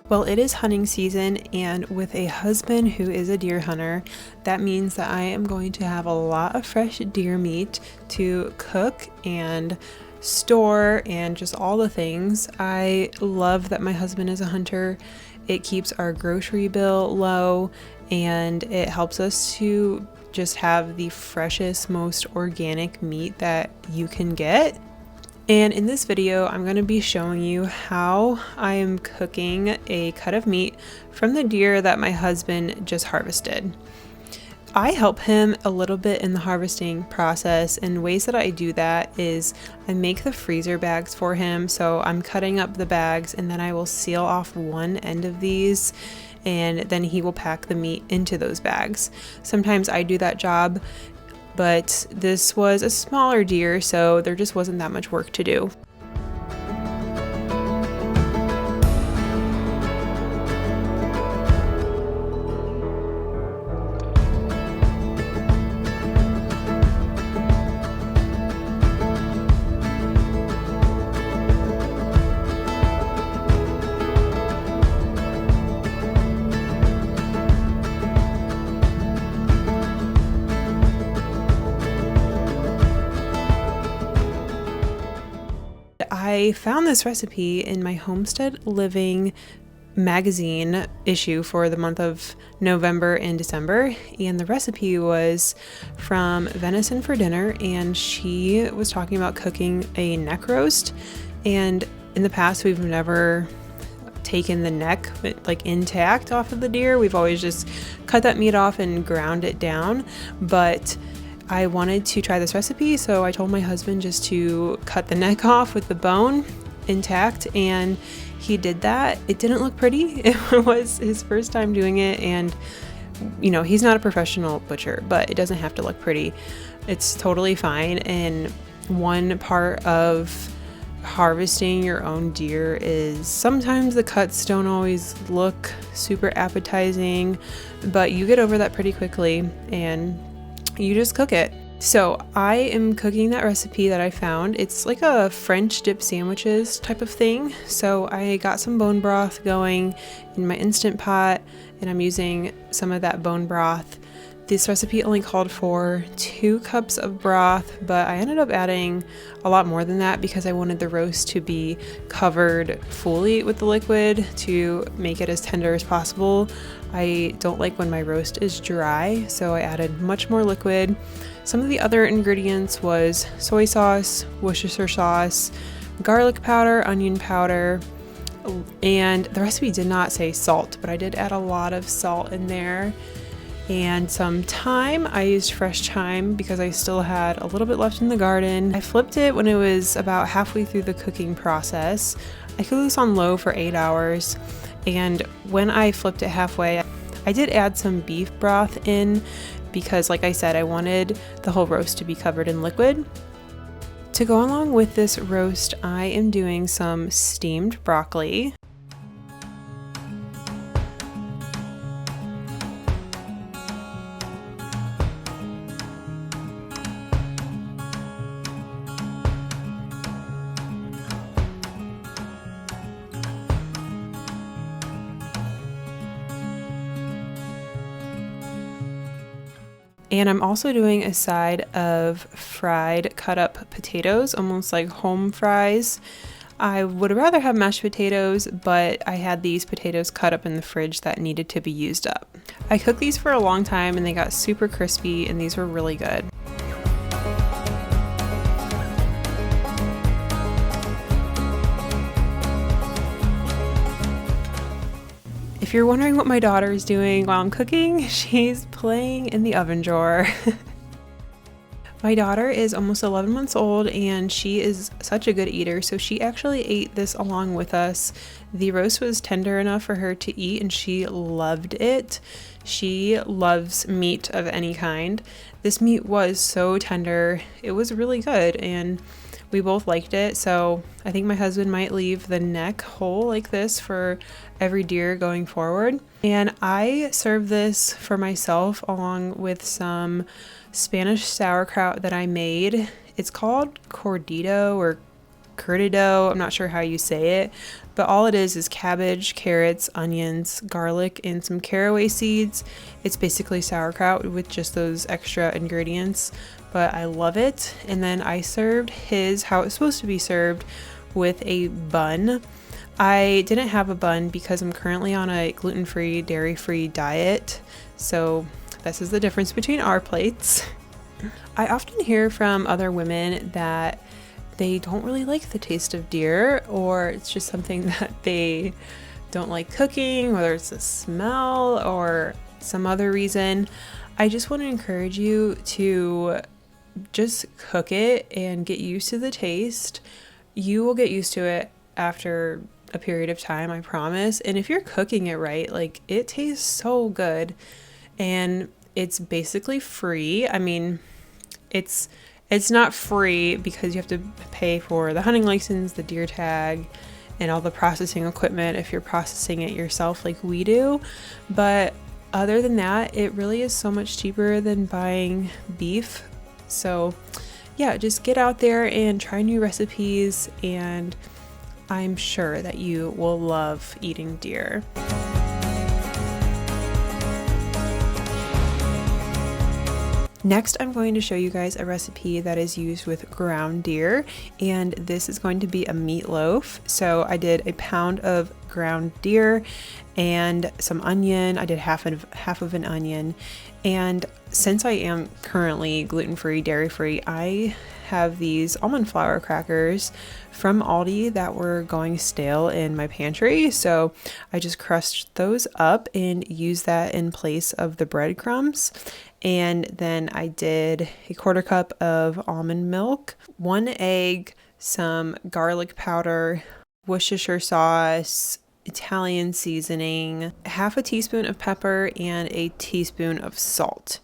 Well, it is hunting season, and with a husband who is a deer hunter, that means that I am going to have a lot of fresh deer meat to cook and store and just all the things. I love that my husband is a hunter. It keeps our grocery bill low, and it helps us to just have the freshest, most organic meat that you can get. And in this video, I'm going to be showing you how I am cooking a cut of meat from the deer that my husband just harvested. I help him a little bit in the harvesting process, and ways that I do that is I make the freezer bags for him. So I'm cutting up the bags and then I will seal off one end of these, and then he will pack the meat into those bags. Sometimes I do that job, but this was a smaller deer, so there just wasn't that much work to do. I found this recipe in my Homestead Living magazine issue for the month of November and December, and the recipe was from Venison for Dinner, and she was talking about cooking a neck roast. And in the past, we've never taken the neck like intact off of the deer. We've always just cut that meat off and ground it down, but I wanted to try this recipe, so I told my husband just to cut the neck off with the bone intact, and he did that. It didn't look pretty. It was his first time doing it, and you know, he's not a professional butcher, but it doesn't have to look pretty. It's totally fine. And one part of harvesting your own deer is sometimes the cuts don't always look super appetizing, but you get over that pretty quickly and you just cook it. So I am cooking that recipe that I found. It's like a French dip sandwiches type of thing. So I got some bone broth going in my Instant Pot, and I'm using some of that bone broth. This recipe only called for 2 cups of broth, but I ended up adding a lot more than that because I wanted the roast to be covered fully with the liquid to make it as tender as possible. I don't like when my roast is dry, so I added much more liquid. Some of the other ingredients was soy sauce, Worcestershire sauce, garlic powder, onion powder, and the recipe did not say salt, but I did add a lot of salt in there. And some thyme. I used fresh thyme because I still had a little bit left in the garden. I flipped it when it was about halfway through the cooking process. I cooked this on low for 8 hours, and when I flipped it halfway, I did add some beef broth in because, like I said, I wanted the whole roast to be covered in liquid. To go along with this roast, I am doing some steamed broccoli. And I'm also doing a side of fried cut up potatoes, almost like home fries. I would rather have mashed potatoes, but I had these potatoes cut up in the fridge that needed to be used up. I cooked these for a long time and they got super crispy, and these were really good. If you're wondering what my daughter is doing while I'm cooking, she's playing in the oven drawer. My daughter is almost 11 months old, and she is such a good eater, so she actually ate this along with us. The roast was tender enough for her to eat, and she loved it. She loves meat of any kind. This meat was so tender. It was really good, and we both liked it, so I think my husband might leave the neck whole like this for every deer going forward. And I serve this for myself along with some Spanish sauerkraut that I made. It's called cordito or curtido. I'm not sure how you say it, but all it is cabbage, carrots, onions, garlic, and some caraway seeds. It's basically sauerkraut with just those extra ingredients, but I love it. And then I served his how it's supposed to be served, with a bun. I didn't have a bun because I'm currently on a gluten-free, dairy-free diet, so this is the difference between our plates. I often hear from other women that they don't really like the taste of deer, or it's just something that they don't like cooking, whether it's the smell or some other reason. I just want to encourage you to just cook it and get used to the taste. You will get used to it after a period of time, I promise. And if you're cooking it right, like, it tastes so good, and it's basically free. I mean, it's not free because you have to pay for the hunting license, the deer tag, and all the processing equipment if you're processing it yourself like we do. But other than that, it really is so much cheaper than buying beef. So yeah, just get out there and try new recipes, and I'm sure that you will love eating deer. Next, I'm going to show you guys a recipe that is used with ground deer, and this is going to be a meatloaf. So I did a pound of ground deer and some onion. I did half of an onion, and since I am currently gluten-free, dairy-free, I have these almond flour crackers from Aldi that were going stale in my pantry, so I just crushed those up and used that in place of the breadcrumbs. And then I did a 1/4 cup of almond milk, 1 egg, some garlic powder, Worcestershire sauce, Italian seasoning, half a teaspoon of pepper, and a teaspoon of salt.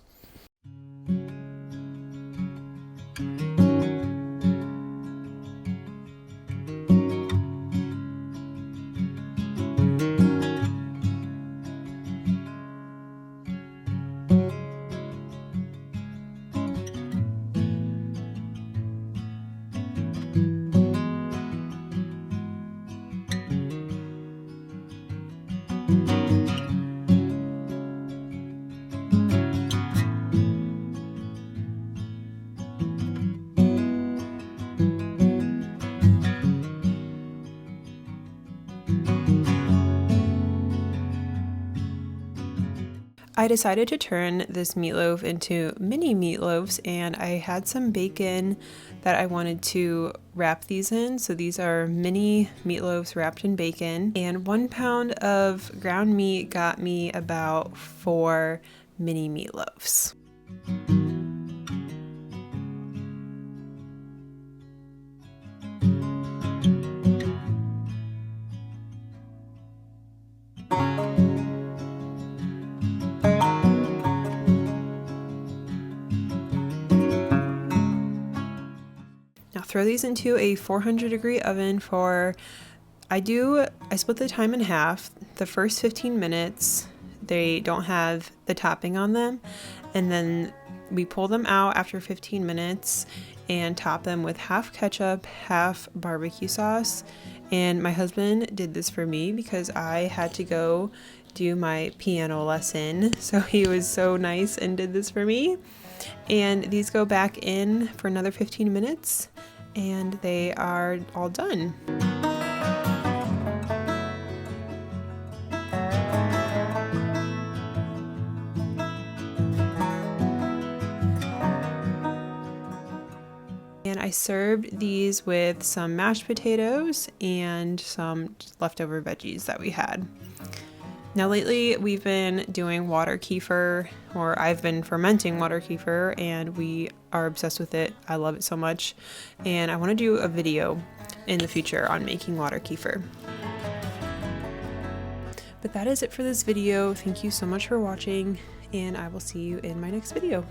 I decided to turn this meatloaf into mini meatloaves, and I had some bacon that I wanted to wrap these in. So these are mini meatloaves wrapped in bacon, and 1 pound of ground meat got me about 4 mini meatloaves. Throw these into a 400-degree oven for, I split the time in half. The first 15 minutes, they don't have the topping on them, and then we pull them out after 15 minutes and top them with half ketchup, half barbecue sauce. And my husband did this for me because I had to go do my piano lesson, so he was so nice and did this for me. And these go back in for another 15 minutes, and they are all done. And I served these with some mashed potatoes and some leftover veggies that we had. Now lately we've been doing water kefir, or I've been fermenting water kefir, and we are obsessed with it. I love it so much, and I want to do a video in the future on making water kefir. But that is it for this video. Thank you so much for watching, and I will see you in my next video.